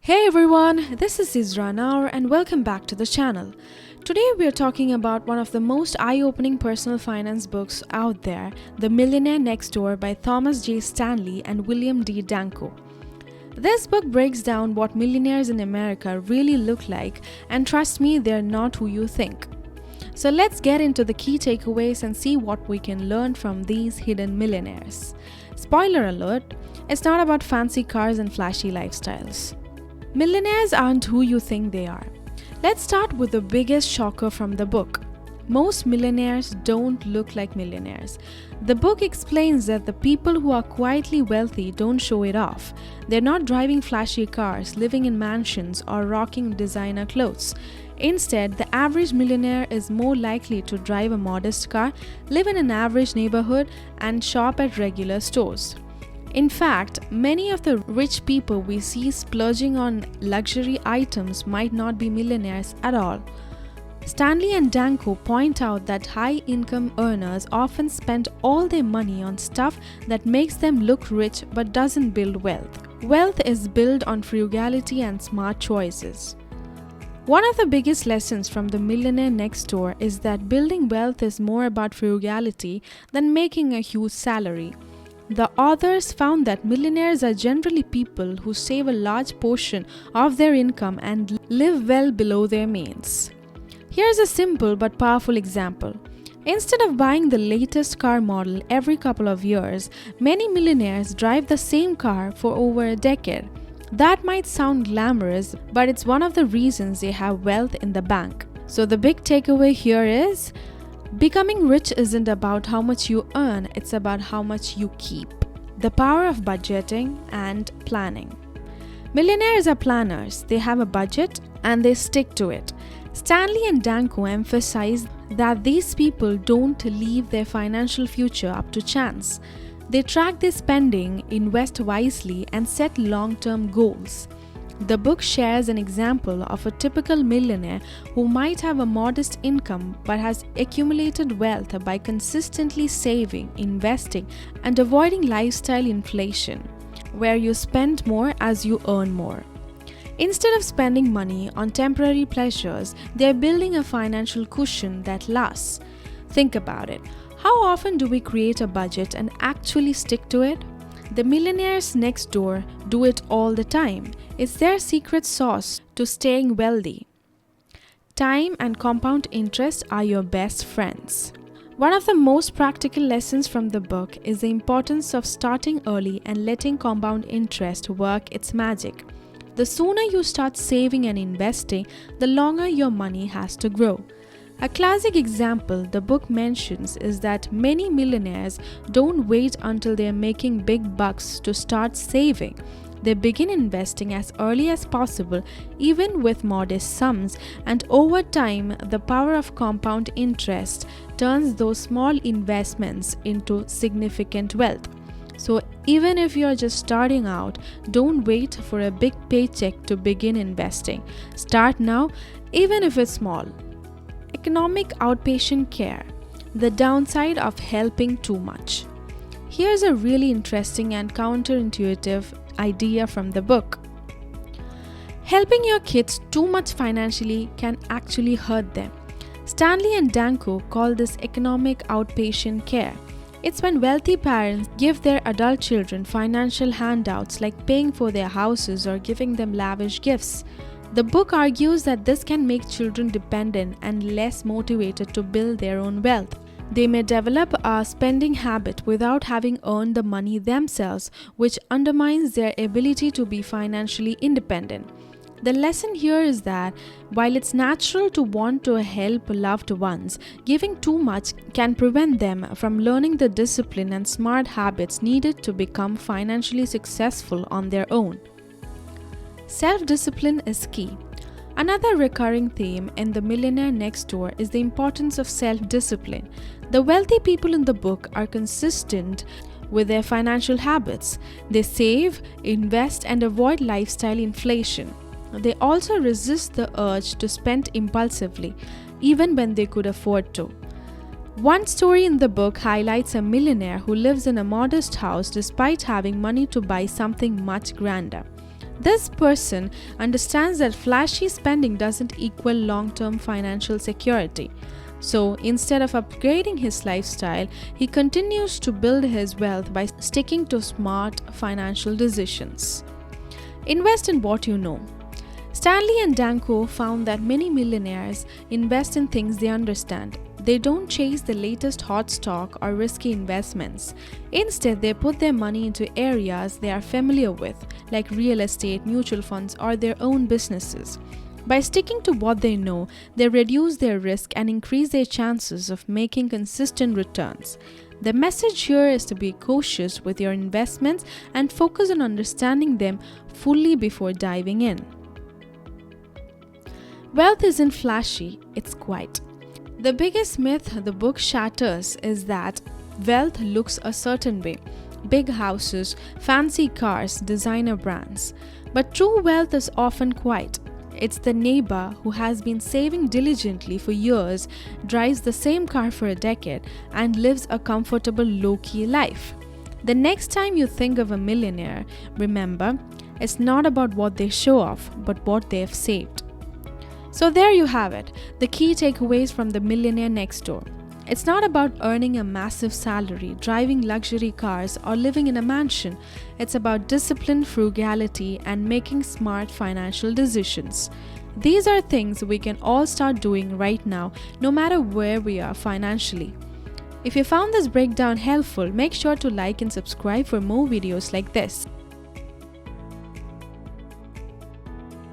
Hey everyone, this is Isra Naur and welcome back to the channel. Today we are talking about one of the most eye-opening personal finance books out there, The Millionaire Next Door by Thomas J. Stanley and William D. Danko. This book breaks down what millionaires in America really look like, and trust me, they're not who you think. So let's get into the key takeaways and see what we can learn from these hidden millionaires. Spoiler alert, it's not about fancy cars and flashy lifestyles. Millionaires aren't who you think they are. Let's start with the biggest shocker from the book. Most millionaires don't look like millionaires. The book explains that the people who are quietly wealthy don't show it off. They're not driving flashy cars, living in mansions, or rocking designer clothes. Instead, the average millionaire is more likely to drive a modest car, live in an average neighborhood, and shop at regular stores. In fact, many of the rich people we see splurging on luxury items might not be millionaires at all. Stanley and Danko point out that high-income earners often spend all their money on stuff that makes them look rich but doesn't build wealth. Wealth is built on frugality and smart choices. One of the biggest lessons from The Millionaire Next Door is that building wealth is more about frugality than making a huge salary. The authors found that millionaires are generally people who save a large portion of their income and live well below their means. Here's a simple but powerful example. Instead of buying the latest car model every couple of years, many millionaires drive the same car for over a decade. That might sound glamorous, but it's one of the reasons they have wealth in the bank. So the big takeaway here is, becoming rich isn't about how much you earn, it's about how much you keep. The power of budgeting and planning. Millionaires are planners. They have a budget and they stick to it. Stanley and Danko emphasize that these people don't leave their financial future up to chance. They track their spending, invest wisely, and set long-term goals. The book shares an example of a typical millionaire who might have a modest income but has accumulated wealth by consistently saving, investing, and avoiding lifestyle inflation, where you spend more as you earn more. Instead of spending money on temporary pleasures, they're building a financial cushion that lasts. Think about it. How often do we create a budget and actually stick to it? The millionaires next door do it all the time. It's their secret sauce to staying wealthy. Time and compound interest are your best friends. One of the most practical lessons from the book is the importance of starting early and letting compound interest work its magic. The sooner you start saving and investing, the longer your money has to grow. A classic example the book mentions is that many millionaires don't wait until they're making big bucks to start saving. They begin investing as early as possible, even with modest sums, and over time, the power of compound interest turns those small investments into significant wealth. So even if you're just starting out, don't wait for a big paycheck to begin investing. Start now, even if it's small. Economic outpatient care, the downside of helping too much. Here's a really interesting and counterintuitive idea from the book. Helping your kids too much financially can actually hurt them. Stanley and Danko call this economic outpatient care. It's when wealthy parents give their adult children financial handouts like paying for their houses or giving them lavish gifts. The book argues that this can make children dependent and less motivated to build their own wealth. They may develop a spending habit without having earned the money themselves, which undermines their ability to be financially independent. The lesson here is that while it's natural to want to help loved ones, giving too much can prevent them from learning the discipline and smart habits needed to become financially successful on their own. Self-discipline is key. Another recurring theme in The Millionaire Next Door is the importance of self-discipline. The wealthy people in the book are consistent with their financial habits. They save, invest, and avoid lifestyle inflation. They also resist the urge to spend impulsively, even when they could afford to. One story in the book highlights a millionaire who lives in a modest house despite having money to buy something much grander. This person understands that flashy spending doesn't equal long-term financial security. So instead of upgrading his lifestyle, he continues to build his wealth by sticking to smart financial decisions. Invest in what you know. Stanley and Danko found that many millionaires invest in things they understand. They don't chase the latest hot stock or risky investments. Instead, they put their money into areas they are familiar with, like real estate, mutual funds, or their own businesses. By sticking to what they know, they reduce their risk and increase their chances of making consistent returns. The message here is to be cautious with your investments and focus on understanding them fully before diving in. Wealth isn't flashy, it's quiet. The biggest myth the book shatters is that wealth looks a certain way: big houses, fancy cars, designer brands. But true wealth is often quiet. It's the neighbor who has been saving diligently for years, drives the same car for a decade, and lives a comfortable, low-key life. The next time you think of a millionaire, remember, it's not about what they show off, but what they have saved. So there you have it, the key takeaways from The Millionaire Next Door. It's not about earning a massive salary, driving luxury cars, or living in a mansion. It's about discipline, frugality, and making smart financial decisions. These are things we can all start doing right now, no matter where we are financially. If you found this breakdown helpful, make sure to like and subscribe for more videos like this.